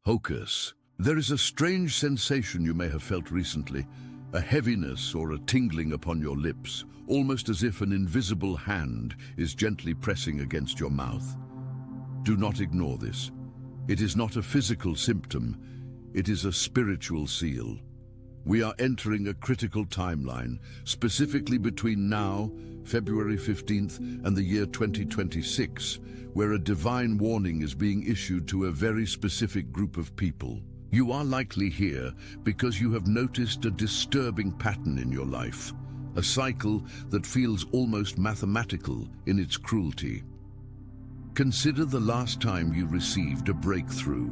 Hocus. There is a strange sensation you may have felt recently, a heaviness or a tingling upon your lips, almost as if an invisible hand is gently pressing against your mouth. Do not ignore this. It is not a physical symptom, it is a spiritual seal. We are entering a critical timeline, specifically between now, February 15th, and the year 2026, where a divine warning is being issued to a very specific group of people. You are likely here because you have noticed a disturbing pattern in your life, a cycle that feels almost mathematical in its cruelty. Consider the last time you received a breakthrough.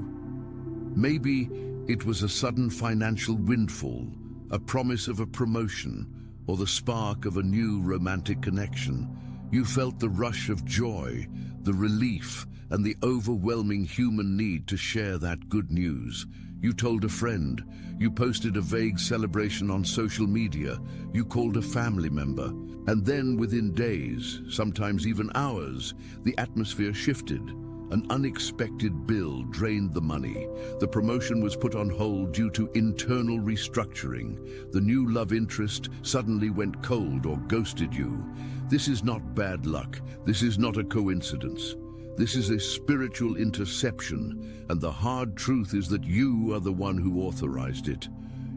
Maybe it was a sudden financial windfall, a promise of a promotion, or the spark of a new romantic connection. You felt the rush of joy, the relief, and the overwhelming human need to share that good news. You told a friend, you posted a vague celebration on social media, you called a family member, and then within days, sometimes even hours, the atmosphere shifted. An unexpected bill drained the money. The promotion was put on hold due to internal restructuring. The new love interest suddenly went cold or ghosted you. This is not bad luck. This is not a coincidence. This is a spiritual interception, and the hard truth is that you are the one who authorized it.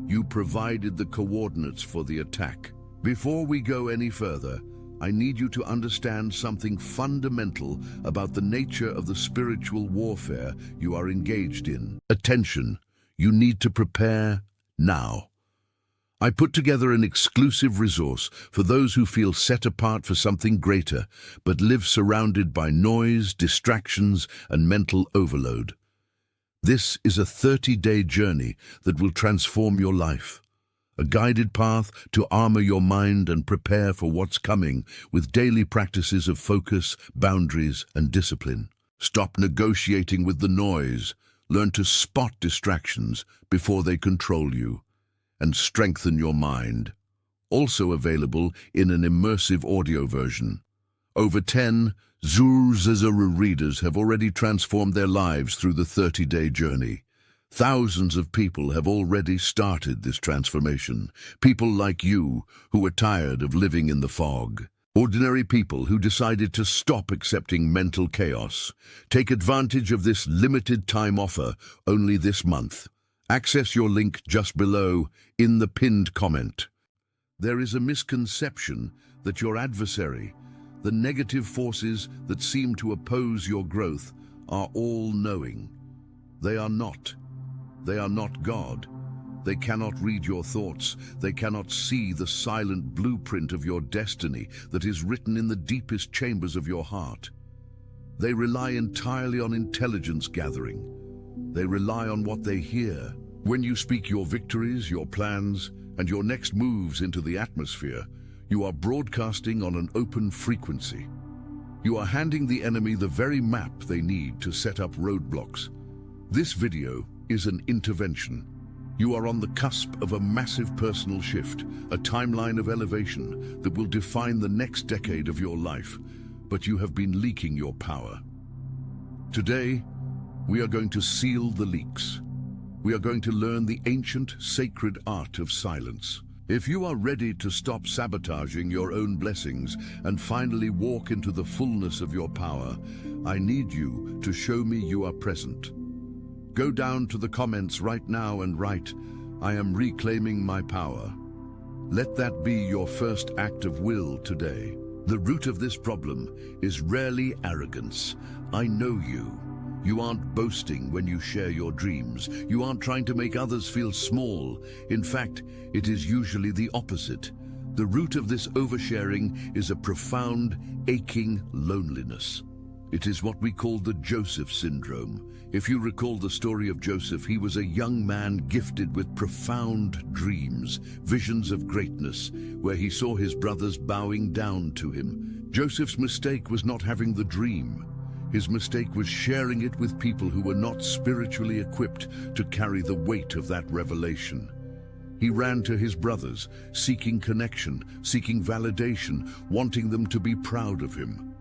You provided the coordinates for the attack. Before we go any further, I need you to understand something fundamental about the nature of the spiritual warfare you are engaged in. Attention, you need to prepare now. I put together an exclusive resource for those who feel set apart for something greater, but live surrounded by noise, distractions, and mental overload. This is a 30-day journey that will transform your life. A guided path to armor your mind and prepare for what's coming with daily practices of focus, boundaries, and discipline. Stop negotiating with the noise. Learn to spot distractions before they control you, and strengthen your mind. Also available in an immersive audio version. Over 10 Zuzazara readers have already transformed their lives through the 30-day journey. Thousands of people have already started this transformation. People like you who are tired of living in the fog. Ordinary people who decided to stop accepting mental chaos. Take advantage of this limited time offer only this month. Access your link just below in the pinned comment. There is a misconception that your adversary, the negative forces that seem to oppose your growth, are all-knowing. They are not. They are not God. They cannot read your thoughts. They cannot see the silent blueprint of your destiny that is written in the deepest chambers of your heart. They rely entirely on intelligence gathering. They rely on what they hear. When you speak your victories, your plans, and your next moves into the atmosphere, you are broadcasting on an open frequency. You are handing the enemy the very map they need to set up roadblocks. This video is an intervention. You are on the cusp of a massive personal shift, a timeline of elevation that will define the next decade of your life, but you have been leaking your power. Today, we are going to seal the leaks. We are going to learn the ancient, sacred art of silence. If you are ready to stop sabotaging your own blessings and finally walk into the fullness of your power, I need you to show me you are present. Go down to the comments right now and write, "I am reclaiming my power." Let that be your first act of will today. The root of this problem is rarely arrogance. I know you. You aren't boasting when you share your dreams. You aren't trying to make others feel small. In fact, it is usually the opposite. The root of this oversharing is a profound, aching loneliness. It is what we call the Joseph syndrome. If you recall the story of Joseph, he was a young man gifted with profound dreams, visions of greatness, where he saw his brothers bowing down to him. Joseph's mistake was not having the dream. His mistake was sharing it with people who were not spiritually equipped to carry the weight of that revelation. He ran to his brothers, seeking connection, seeking validation, wanting them to be proud of him.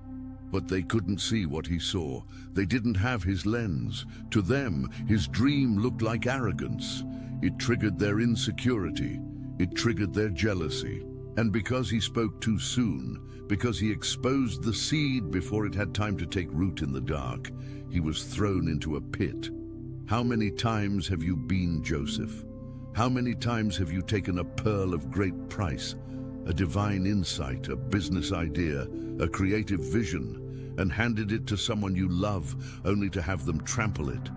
But they couldn't see what he saw. They didn't have his lens. To them, his dream looked like arrogance. It triggered their insecurity. It triggered their jealousy. And because he spoke too soon, because he exposed the seed before it had time to take root in the dark, he was thrown into a pit. How many times have you been Joseph? How many times have you taken a pearl of great price, a divine insight, a business idea, a creative vision, and handed it to someone you love only to have them trample it?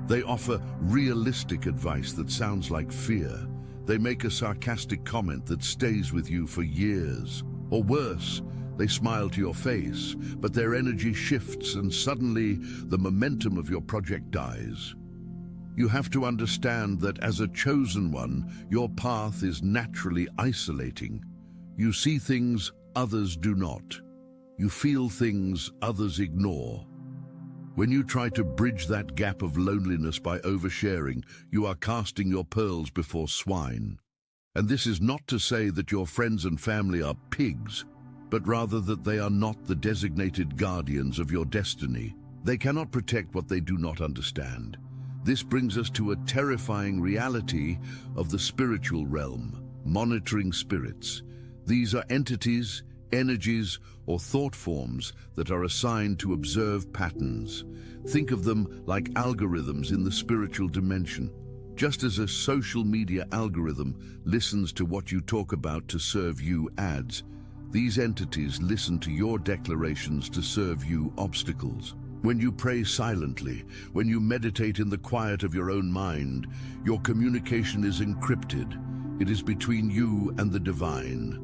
They offer realistic advice that sounds like fear. They make a sarcastic comment that stays with you for years. Or worse, they smile to your face, but their energy shifts and suddenly the momentum of your project dies. You have to understand that as a chosen one, your path is naturally isolating. You see things others do not. You feel things others ignore. When you try to bridge that gap of loneliness by oversharing, you are casting your pearls before swine. And this is not to say that your friends and family are pigs, but rather that they are not the designated guardians of your destiny. They cannot protect what they do not understand. This brings us to a terrifying reality of the spiritual realm, monitoring spirits. These are entities, energies, or thought forms that are assigned to observe patterns. Think of them like algorithms in the spiritual dimension. Just as a social media algorithm listens to what you talk about to serve you ads, these entities listen to your declarations to serve you obstacles. When you pray silently, when you meditate in the quiet of your own mind, your communication is encrypted. It is between you and the divine.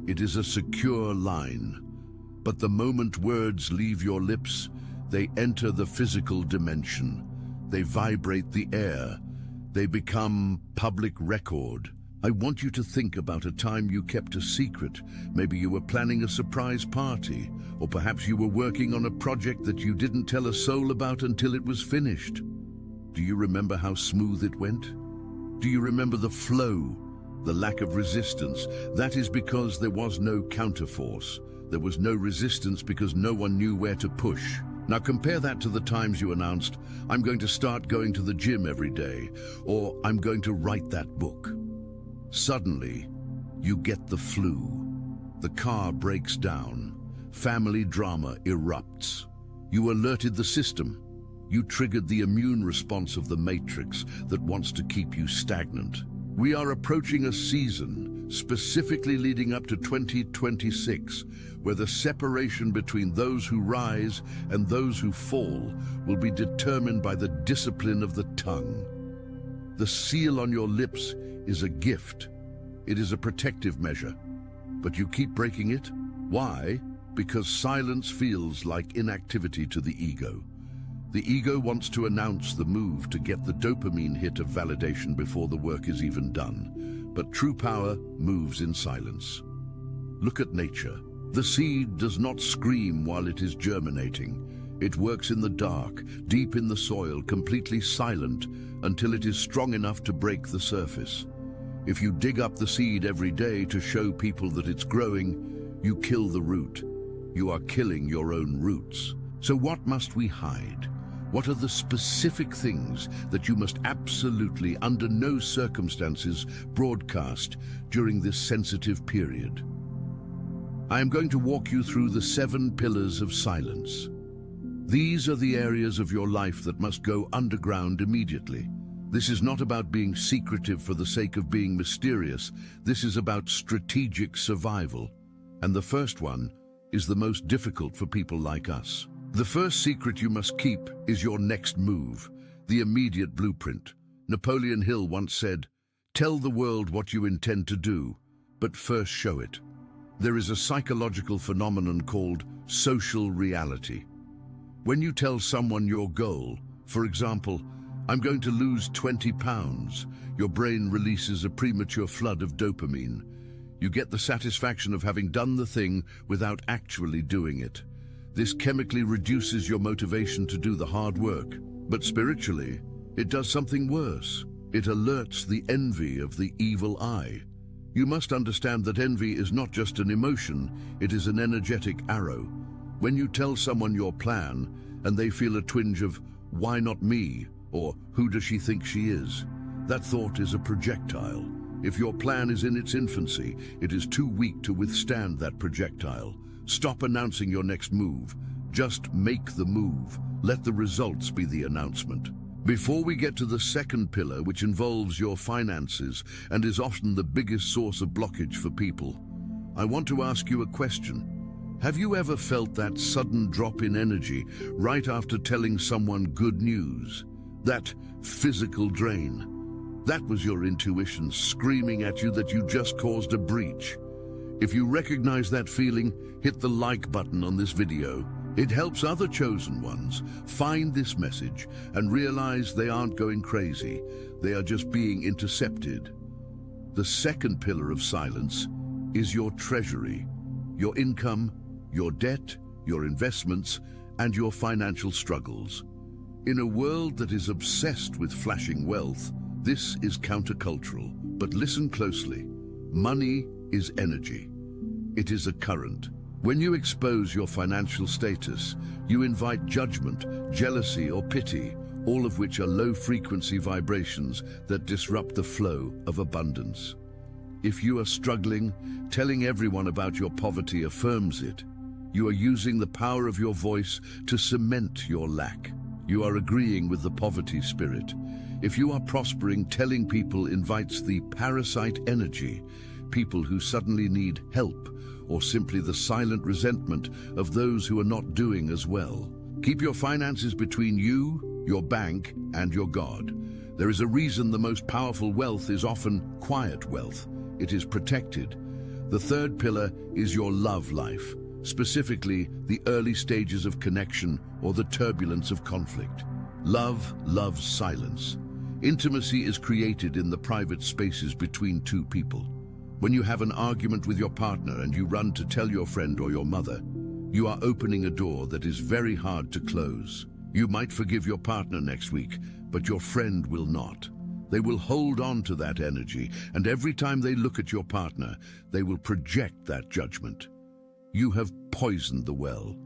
It is a secure line. But the moment words leave your lips, they enter the physical dimension. They vibrate the air. They become public record. I want you to think about a time you kept a secret. Maybe you were planning a surprise party, or perhaps you were working on a project that you didn't tell a soul about until it was finished. Do you remember how smooth it went? Do you remember the flow, the lack of resistance? That is because there was no counterforce. There was no resistance because no one knew where to push. Now compare that to the times you announced, I'm going to start going to the gym every day, or I'm going to write that book. Suddenly, you get the flu. The car breaks down. Family drama erupts. You alerted the system. You triggered the immune response of the matrix that wants to keep you stagnant. We are approaching a season, specifically leading up to 2026, where the separation between those who rise and those who fall will be determined by the discipline of the tongue. The seal on your lips is a gift. It is a protective measure. But you keep breaking it. Why? Because silence feels like inactivity to the ego. The ego wants to announce the move to get the dopamine hit of validation before the work is even done. But true power moves in silence. Look at nature. The seed does not scream while it is germinating. It works in the dark, deep in the soil, completely silent, until it is strong enough to break the surface. If you dig up the seed every day to show people that it's growing, you kill the root. You are killing your own roots. So what must we hide? What are the specific things that you must absolutely, under no circumstances, broadcast during this sensitive period? I am going to walk you through the 7 pillars of silence. These are the areas of your life that must go underground immediately. This is not about being secretive for the sake of being mysterious. This is about strategic survival. And the first one is the most difficult for people like us. The first secret you must keep is your next move, the immediate blueprint. Napoleon Hill once said, "Tell the world what you intend to do, but first show it." There is a psychological phenomenon called social reality. When you tell someone your goal, for example, I'm going to lose 20 pounds, your brain releases a premature flood of dopamine. You get the satisfaction of having done the thing without actually doing it. This chemically reduces your motivation to do the hard work. But spiritually, it does something worse. It alerts the envy of the evil eye. You must understand that envy is not just an emotion, it is an energetic arrow. When you tell someone your plan and they feel a twinge of, "Why not me?" or "Who does she think she is?" that thought is a projectile. If your plan is in its infancy, it is too weak to withstand that projectile. Stop announcing your next move. Just make the move. Let the results be the announcement. Before we get to the second pillar, which involves your finances and is often the biggest source of blockage for people, I want to ask you a question. Have you ever felt that sudden drop in energy right after telling someone good news? That physical drain? That was your intuition screaming at you that you just caused a breach. If you recognize that feeling, hit the like button on this video. It helps other chosen ones find this message and realize they aren't going crazy. They are just being intercepted. The second pillar of silence is your treasury, your income, your debt, your investments, and your financial struggles. In a world that is obsessed with flashing wealth, this is countercultural. But listen closely. Money is energy. It is a current. When you expose your financial status, you invite judgment, jealousy, or pity, all of which are low-frequency vibrations that disrupt the flow of abundance. If you are struggling, telling everyone about your poverty affirms it. You are using the power of your voice to cement your lack. You are agreeing with the poverty spirit. If you are prospering, telling people invites the parasite energy, people who suddenly need help, or simply the silent resentment of those who are not doing as well. Keep your finances between you, your bank, and your God. There is a reason the most powerful wealth is often quiet wealth. It is protected. The third pillar is your love life, specifically the early stages of connection or the turbulence of conflict. Love loves silence. Intimacy is created in the private spaces between two people. When you have an argument with your partner and you run to tell your friend or your mother, you are opening a door that is very hard to close. You might forgive your partner next week, but your friend will not. They will hold on to that energy, and every time they look at your partner, they will project that judgment. You have poisoned the well.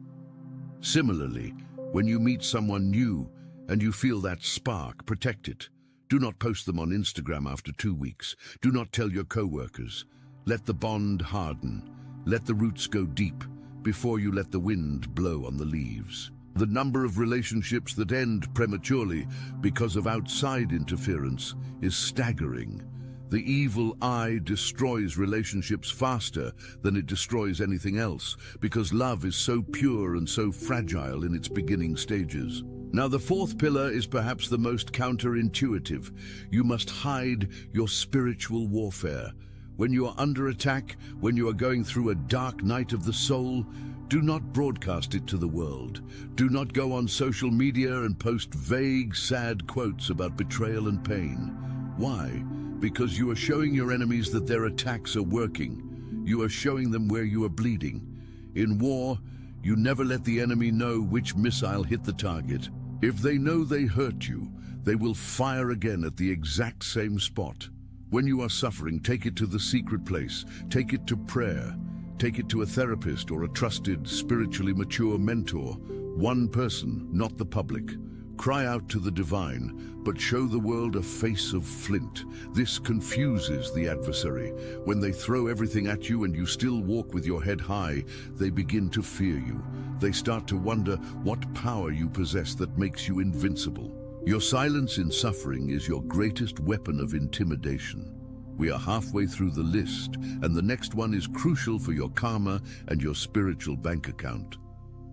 Similarly, when you meet someone new and you feel that spark, protect it. Do not post them on Instagram after 2 weeks. Do not tell your co-workers. Let the bond harden. Let the roots go deep before you let the wind blow on the leaves. The number of relationships that end prematurely because of outside interference is staggering. The evil eye destroys relationships faster than it destroys anything else because love is so pure and so fragile in its beginning stages. Now, the fourth pillar is perhaps the most counterintuitive. You must hide your spiritual warfare. When you are under attack, when you are going through a dark night of the soul, do not broadcast it to the world. Do not go on social media and post vague, sad quotes about betrayal and pain. Why? Because you are showing your enemies that their attacks are working. You are showing them where you are bleeding. In war, you never let the enemy know which missile hit the target. If they know they hurt you, they will fire again at the exact same spot. When you are suffering, take it to the secret place. Take it to prayer. Take it to a therapist or a trusted, spiritually mature mentor. One person, not the public. Cry out to the divine, but show the world a face of flint. This confuses the adversary. When they throw everything at you and you still walk with your head high, they begin to fear you. They start to wonder what power you possess that makes you invincible. Your silence in suffering is your greatest weapon of intimidation. We are halfway through the list, and the next one is crucial for your karma and your spiritual bank account.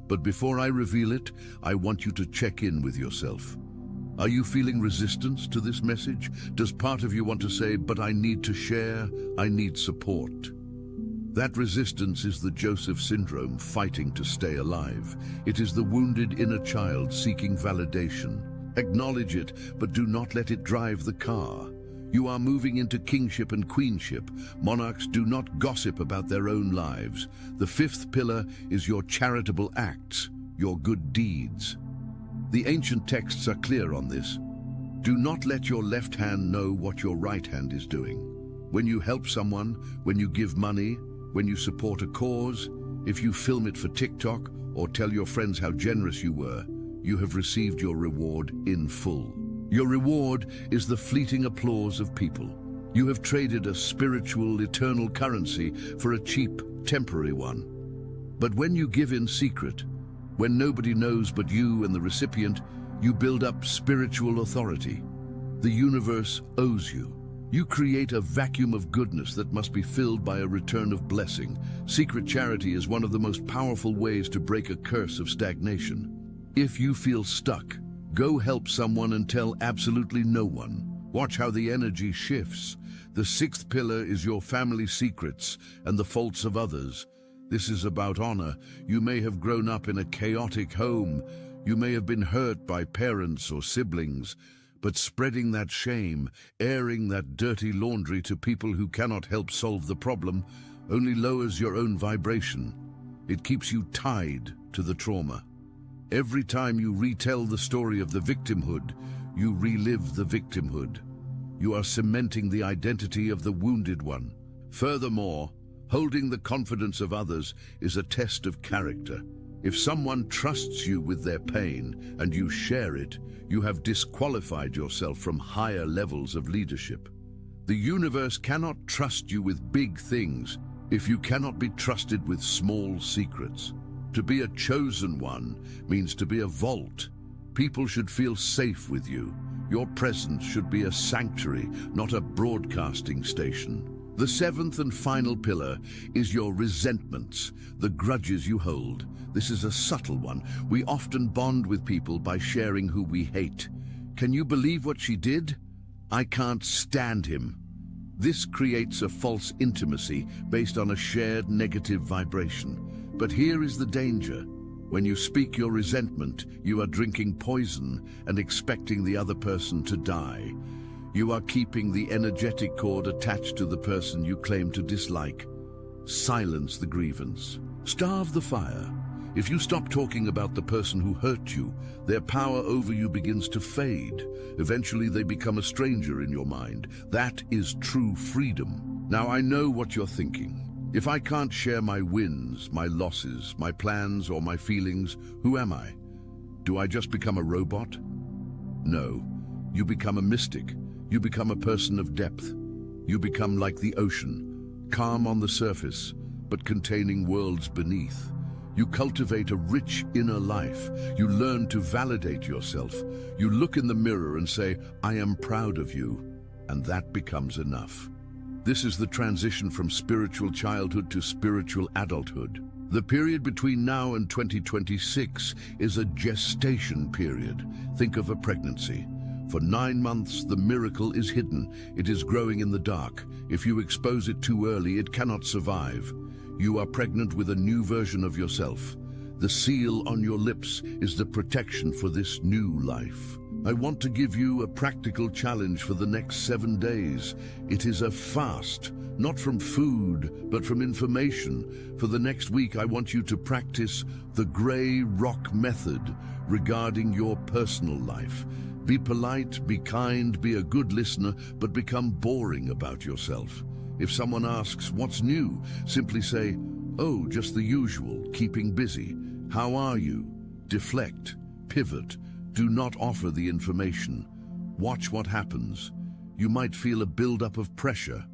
But before I reveal it, I want you to check in with yourself. Are you feeling resistance to this message? Does part of you want to say, "But I need to share, I need support"? That resistance is the Joseph syndrome fighting to stay alive. It is the wounded inner child seeking validation. Acknowledge it, but do not let it drive the car. You are moving into kingship and queenship. Monarchs do not gossip about their own lives. The fifth pillar is your charitable acts, your good deeds. The ancient texts are clear on this. Do not let your left hand know what your right hand is doing. When you help someone, when you give money, when you support a cause, if you film it for TikTok or tell your friends how generous you were, you have received your reward in full. Your reward is the fleeting applause of people. You have traded a spiritual, eternal currency for a cheap, temporary one. But when you give in secret, when nobody knows but you and the recipient, you build up spiritual authority. The universe owes you. You create a vacuum of goodness that must be filled by a return of blessing. Secret charity is one of the most powerful ways to break a curse of stagnation. If you feel stuck, go help someone and tell absolutely no one. Watch how the energy shifts. The sixth pillar is your family secrets and the faults of others. This is about honor. You may have grown up in a chaotic home. You may have been hurt by parents or siblings. But spreading that shame, airing that dirty laundry to people who cannot help solve the problem, only lowers your own vibration. It keeps you tied to the trauma. Every time you retell the story of the victimhood, you relive the victimhood. You are cementing the identity of the wounded one. Furthermore, holding the confidence of others is a test of character. If someone trusts you with their pain and you share it, you have disqualified yourself from higher levels of leadership. The universe cannot trust you with big things if you cannot be trusted with small secrets. To be a chosen one means to be a vault. People should feel safe with you. Your presence should be a sanctuary, not a broadcasting station. The seventh and final pillar is your resentments, the grudges you hold. This is a subtle one. We often bond with people by sharing who we hate. Can you believe what she did? I can't stand him. This creates a false intimacy based on a shared negative vibration. But here is the danger. When you speak your resentment, you are drinking poison and expecting the other person to die. You are keeping the energetic cord attached to the person you claim to dislike. Silence the grievance. Starve the fire. If you stop talking about the person who hurt you, their power over you begins to fade. Eventually they become a stranger in your mind. That is true freedom. Now I know what you're thinking. If I can't share my wins, my losses, my plans, or my feelings, who am I? Do I just become a robot? No. You become a mystic. You become a person of depth. You become like the ocean, calm on the surface, but containing worlds beneath. You cultivate a rich inner life. You learn to validate yourself. You look in the mirror and say, I am proud of you. And that becomes enough. This is the transition from spiritual childhood to spiritual adulthood. The period between now and 2026 is a gestation period. Think of a pregnancy. For 9 months, the miracle is hidden. It is growing in the dark. If you expose it too early, it cannot survive. You are pregnant with a new version of yourself. The seal on your lips is the protection for this new life. I want to give you a practical challenge for the next 7 days. It is a fast, not from food, but from information. For the next week, I want you to practice the gray rock method regarding your personal life. Be polite, be kind, be a good listener, but become boring about yourself. If someone asks, what's new? Simply say, oh, just the usual, keeping busy. How are you? Deflect, pivot. Do not offer the information. Watch what happens. You might feel a buildup of pressure,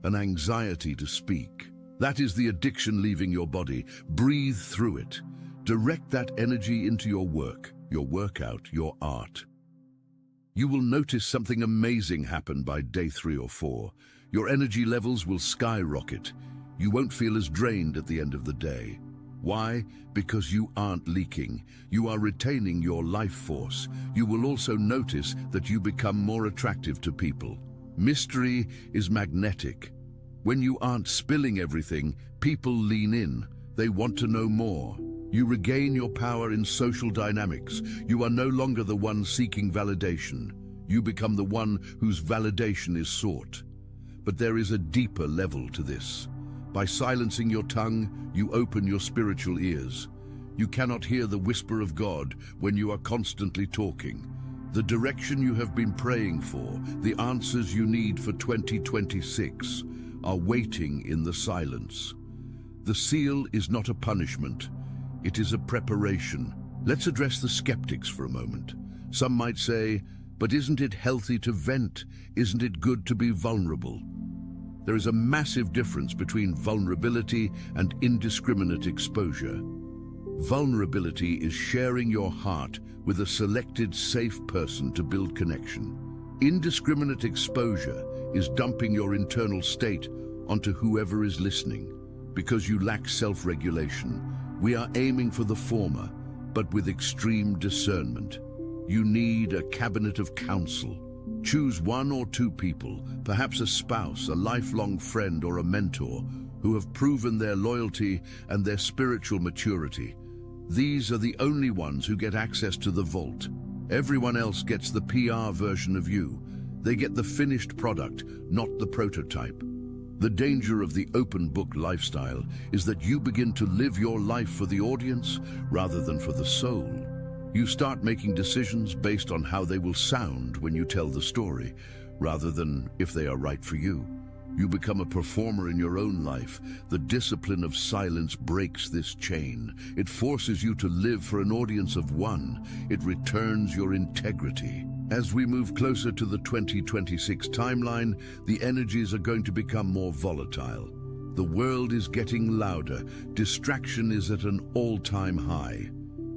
an anxiety to speak. That is the addiction leaving your body. Breathe through it. Direct that energy into your work, your workout, your art. You will notice something amazing happen by day 3 or 4. Your energy levels will skyrocket. You won't feel as drained at the end of the day. Why? Because you aren't leaking. You are retaining your life force. You will also notice that you become more attractive to people. Mystery is magnetic. When you aren't spilling everything, people lean in. They want to know more. You regain your power in social dynamics. You are no longer the one seeking validation. You become the one whose validation is sought. But there is a deeper level to this. By silencing your tongue, you open your spiritual ears. You cannot hear the whisper of God when you are constantly talking. The direction you have been praying for, the answers you need for 2026, are waiting in the silence. The seal is not a punishment. It is a preparation. Let's address the skeptics for a moment. Some might say, but isn't it healthy to vent? Isn't it good to be vulnerable? There is a massive difference between vulnerability and indiscriminate exposure. Vulnerability is sharing your heart with a selected, safe person to build connection. Indiscriminate exposure is dumping your internal state onto whoever is listening. Because you lack self-regulation, we are aiming for the former, but with extreme discernment. You need a cabinet of counsel. Choose one or two people, perhaps a spouse, a lifelong friend, or a mentor, who have proven their loyalty and their spiritual maturity. These are the only ones who get access to the vault. Everyone else gets the PR version of you. They get the finished product, not the prototype. The danger of the open book lifestyle is that you begin to live your life for the audience rather than for the soul. You start making decisions based on how they will sound when you tell the story, rather than if they are right for you. You become a performer in your own life. The discipline of silence breaks this chain. It forces you to live for an audience of one. It returns your integrity. As we move closer to the 2026 timeline, the energies are going to become more volatile. The world is getting louder. Distraction is at an all-time high.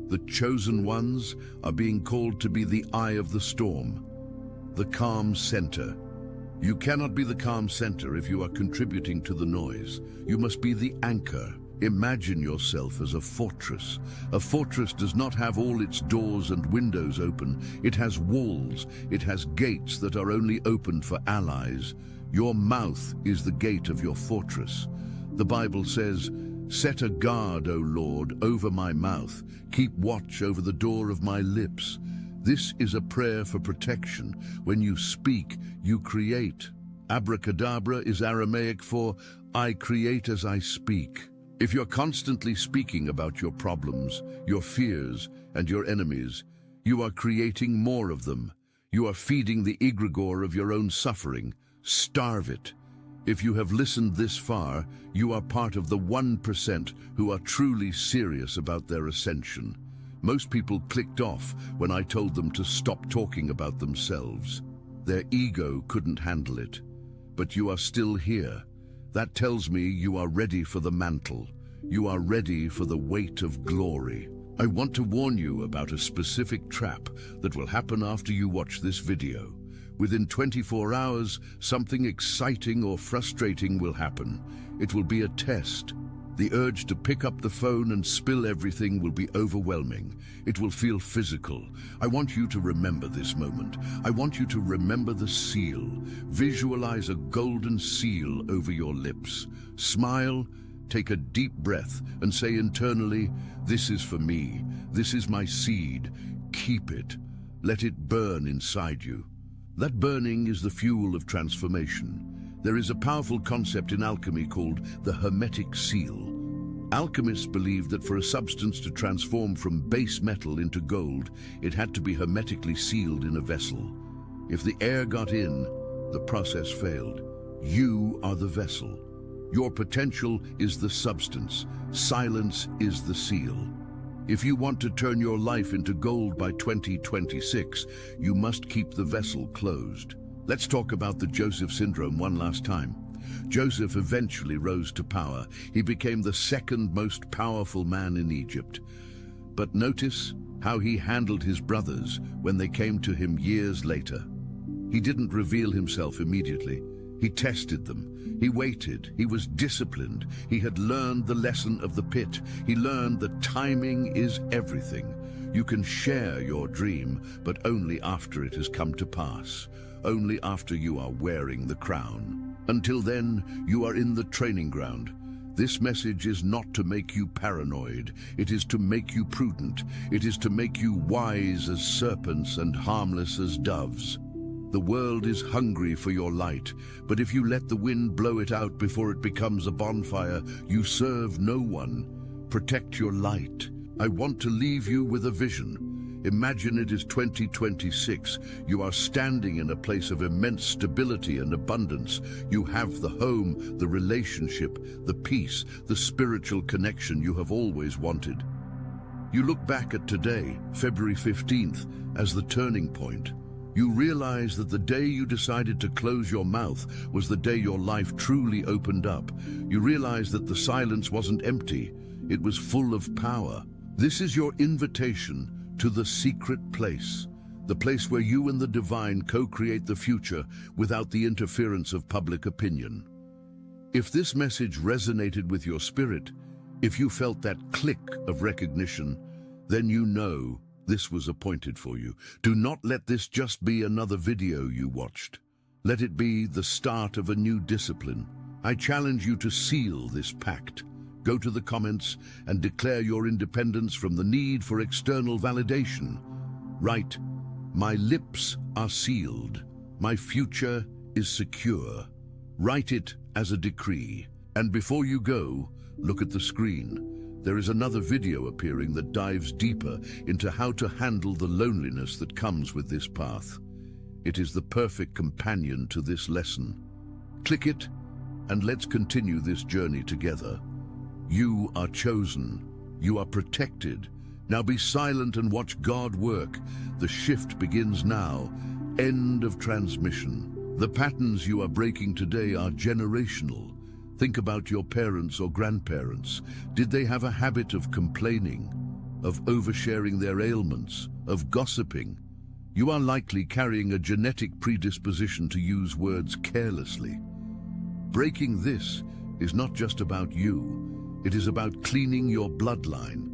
The chosen ones are being called to be the eye of the storm, the calm center. You cannot be the calm center if you are contributing to the noise. You must be the anchor. Imagine yourself as a fortress. A fortress does not have all its doors and windows open. It has walls. It has gates that are only opened for allies. Your mouth is the gate of your fortress. The Bible says, "Set a guard, O Lord, over my mouth. Keep watch over the door of my lips." This is a prayer for protection. When you speak, you create. Abracadabra is Aramaic for "I create as I speak." If you're constantly speaking about your problems, your fears, and your enemies, you are creating more of them. You are feeding the egregore of your own suffering. Starve it. If you have listened this far, you are part of the 1% who are truly serious about their ascension. Most people clicked off when I told them to stop talking about themselves. Their ego couldn't handle it. But you are still here. That tells me you are ready for the mantle. You are ready for the weight of glory. I want to warn you about a specific trap that will happen after you watch this video. Within 24 hours, something exciting or frustrating will happen. It will be a test. The urge to pick up the phone and spill everything will be overwhelming. It will feel physical. I want you to remember this moment. I want you to remember the seal. Visualize a golden seal over your lips. Smile, take a deep breath, and say internally, "This is for me. This is my seed. Keep it. Let it burn inside you." That burning is the fuel of transformation. There is a powerful concept in alchemy called the hermetic seal. Alchemists believed that for a substance to transform from base metal into gold, it had to be hermetically sealed in a vessel. If the air got in, the process failed. You are the vessel. Your potential is the substance. Silence is the seal. If you want to turn your life into gold by 2026, you must keep the vessel closed. Let's talk about the Joseph syndrome one last time. Joseph eventually rose to power. He became the second most powerful man in Egypt. But notice how he handled his brothers when they came to him years later. He didn't reveal himself immediately. He tested them. He waited. He was disciplined. He had learned the lesson of the pit. He learned that timing is everything. You can share your dream, but only after it has come to pass. Only after you are wearing the crown. Until then, you are in the training ground. This message is not to make you paranoid. It is to make you prudent. It is to make you wise as serpents and harmless as doves. The world is hungry for your light, but if you let the wind blow it out before it becomes a bonfire, you serve no one. Protect your light. I want to leave you with a vision. Imagine it is 2026. You are standing in a place of immense stability and abundance. You have the home, the relationship, the peace, the spiritual connection you have always wanted. You look back at today, February 15th, as the turning point. You realize that the day you decided to close your mouth was the day your life truly opened up. You realize that the silence wasn't empty, it was full of power. This is your invitation to the secret place, the place where you and the divine co-create the future without the interference of public opinion. If this message resonated with your spirit, if you felt that click of recognition, then you know this was appointed for you. Do not let this just be another video you watched. Let it be the start of a new discipline. I challenge you to seal this pact. Go to the comments and declare your independence from the need for external validation. Write, "My lips are sealed. My future is secure." Write it as a decree. And before you go, look at the screen. There is another video appearing that dives deeper into how to handle the loneliness that comes with this path. It is the perfect companion to this lesson. Click it, and let's continue this journey together. You are chosen. You are protected. Now be silent and watch God work. The shift begins now. End of transmission. The patterns you are breaking today are generational. Think about your parents or grandparents. Did they have a habit of complaining, of oversharing their ailments, of gossiping? You are likely carrying a genetic predisposition to use words carelessly. Breaking this is not just about you. It is about cleaning your bloodline.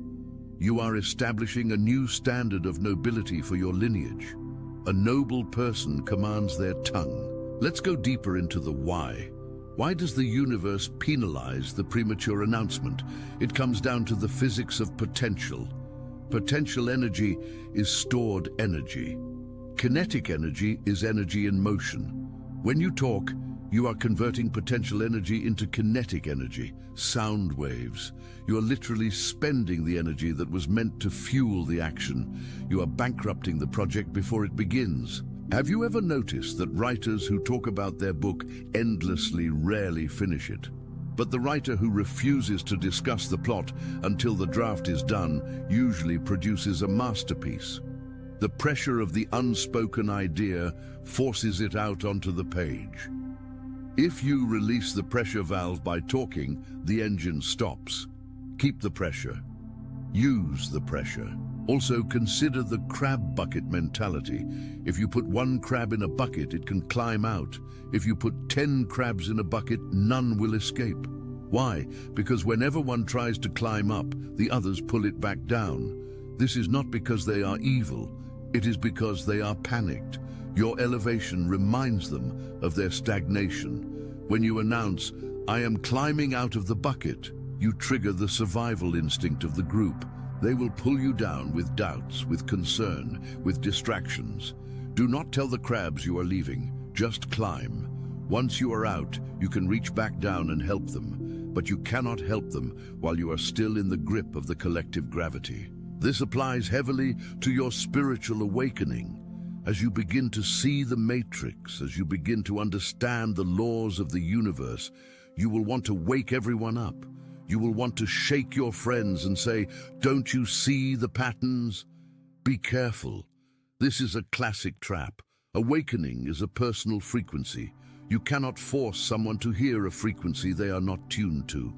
You are establishing a new standard of nobility for your lineage. A noble person commands their tongue. Let's go deeper into the why. Why does the universe penalize the premature announcement? It comes down to the physics of potential. Potential energy is stored energy. Kinetic energy is energy in motion. When you talk, you are converting potential energy into kinetic energy, sound waves. You are literally spending the energy that was meant to fuel the action. You are bankrupting the project before it begins. Have you ever noticed that writers who talk about their book endlessly rarely finish it? But the writer who refuses to discuss the plot until the draft is done usually produces a masterpiece. The pressure of the unspoken idea forces it out onto the page. If you release the pressure valve by talking, the engine stops. Keep the pressure. Use the pressure. Also, consider the crab bucket mentality. If you put one crab in a bucket, it can climb out. If you put 10 crabs in a bucket, none will escape. Why? Because whenever one tries to climb up, the others pull it back down. This is not because they are evil. It is because they are panicked. Your elevation reminds them of their stagnation. When you announce, "I am climbing out of the bucket," you trigger the survival instinct of the group. They will pull you down with doubts, with concern, with distractions. Do not tell the crabs you are leaving, just climb. Once you are out, you can reach back down and help them, but you cannot help them while you are still in the grip of the collective gravity. This applies heavily to your spiritual awakening. As you begin to see the matrix, as you begin to understand the laws of the universe, you will want to wake everyone up. You will want to shake your friends and say, "Don't you see the patterns?" Be careful. This is a classic trap. Awakening is a personal frequency. You cannot force someone to hear a frequency they are not tuned to.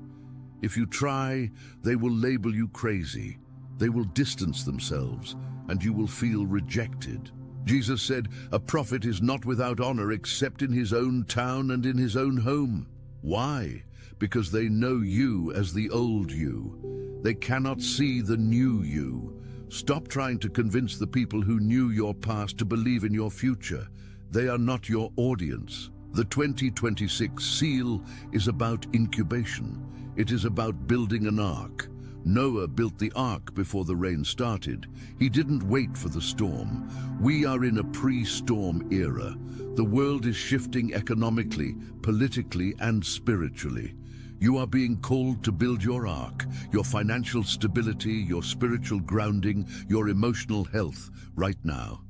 If you try, they will label you crazy. They will distance themselves, and you will feel rejected. Jesus said, "A prophet is not without honor except in his own town and in his own home." Why? Because they know you as the old you. They cannot see the new you. Stop trying to convince the people who knew your past to believe in your future. They are not your audience. The 2026 seal is about incubation. It is about building an ark. Noah built the ark before the rain started. He didn't wait for the storm. We are in a pre-storm era. The world is shifting economically, politically, and spiritually. You are being called to build your ark, your financial stability, your spiritual grounding, your emotional health right now.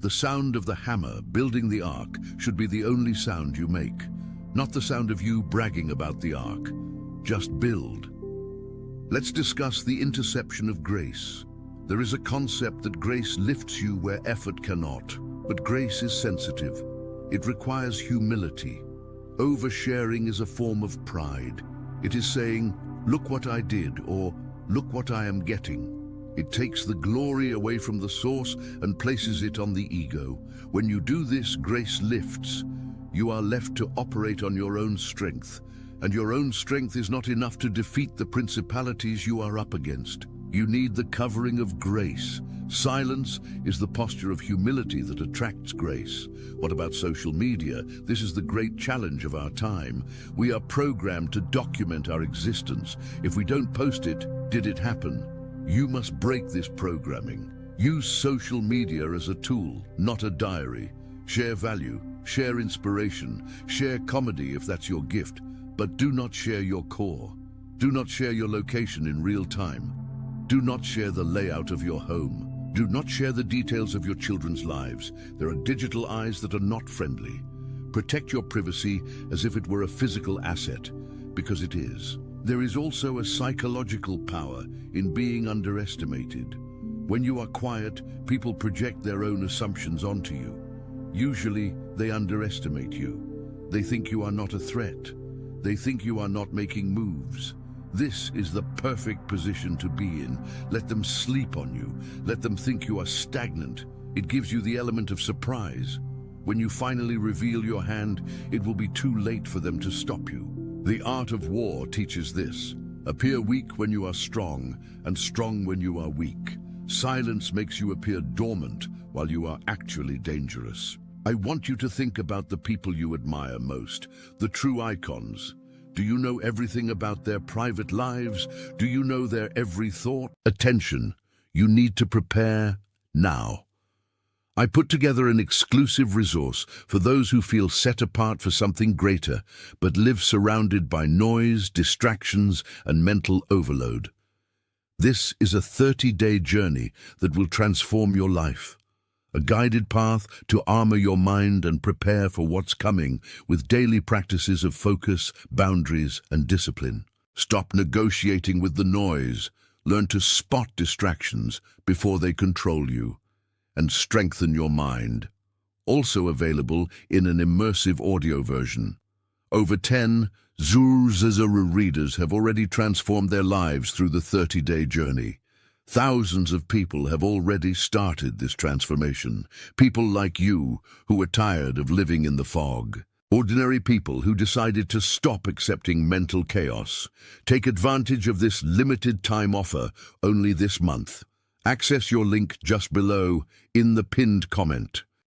The sound of the hammer building the ark should be the only sound you make, not the sound of you bragging about the ark. Just build. Let's discuss the interception of grace. There is a concept that grace lifts you where effort cannot, but grace is sensitive. It requires humility. Oversharing is a form of pride. It is saying, "Look what I did," or "Look what I am getting." It takes the glory away from the source and places it on the ego. When you do this, grace lifts. You are left to operate on your own strength, and your own strength is not enough to defeat the principalities you are up against. You need the covering of grace. Silence is the posture of humility that attracts grace. What about social media? This is the great challenge of our time. We are programmed to document our existence. If we don't post it, did it happen? You must break this programming. Use social media as a tool, not a diary. Share value, share inspiration, share comedy if that's your gift, but do not share your core. Do not share your location in real time. Do not share the layout of your home. Do not share the details of your children's lives. There are digital eyes that are not friendly. Protect your privacy as if it were a physical asset, because it is. There is also a psychological power in being underestimated. When you are quiet, people project their own assumptions onto you. Usually, they underestimate you. They think you are not a threat. They think you are not making moves. This is the perfect position to be in. Let them sleep on you. Let them think you are stagnant. It gives you the element of surprise. When you finally reveal your hand, it will be too late for them to stop you. The art of war teaches this. Appear weak when you are strong, and strong when you are weak. Silence makes you appear dormant while you are actually dangerous. I want you to think about the people you admire most, the true icons. Do you know everything about their private lives? Do you know their every thought? Attention, you need to prepare now. I put together an exclusive resource for those who feel set apart for something greater, but live surrounded by noise, distractions, and mental overload. This is a 30-day journey that will transform your life. A guided path to armor your mind and prepare for what's coming with daily practices of focus, boundaries, and discipline. Stop negotiating with the noise. Learn to spot distractions before they control you, and strengthen your mind. Also available in an immersive audio version. Over 10 Zuru readers have already transformed their lives through the 30-day journey. Thousands of people have already started this transformation. People like you who are tired of living in the fog. Ordinary people who decided to stop accepting mental chaos. Take advantage of this limited time offer only this month. Access your link just below in the pinned comment.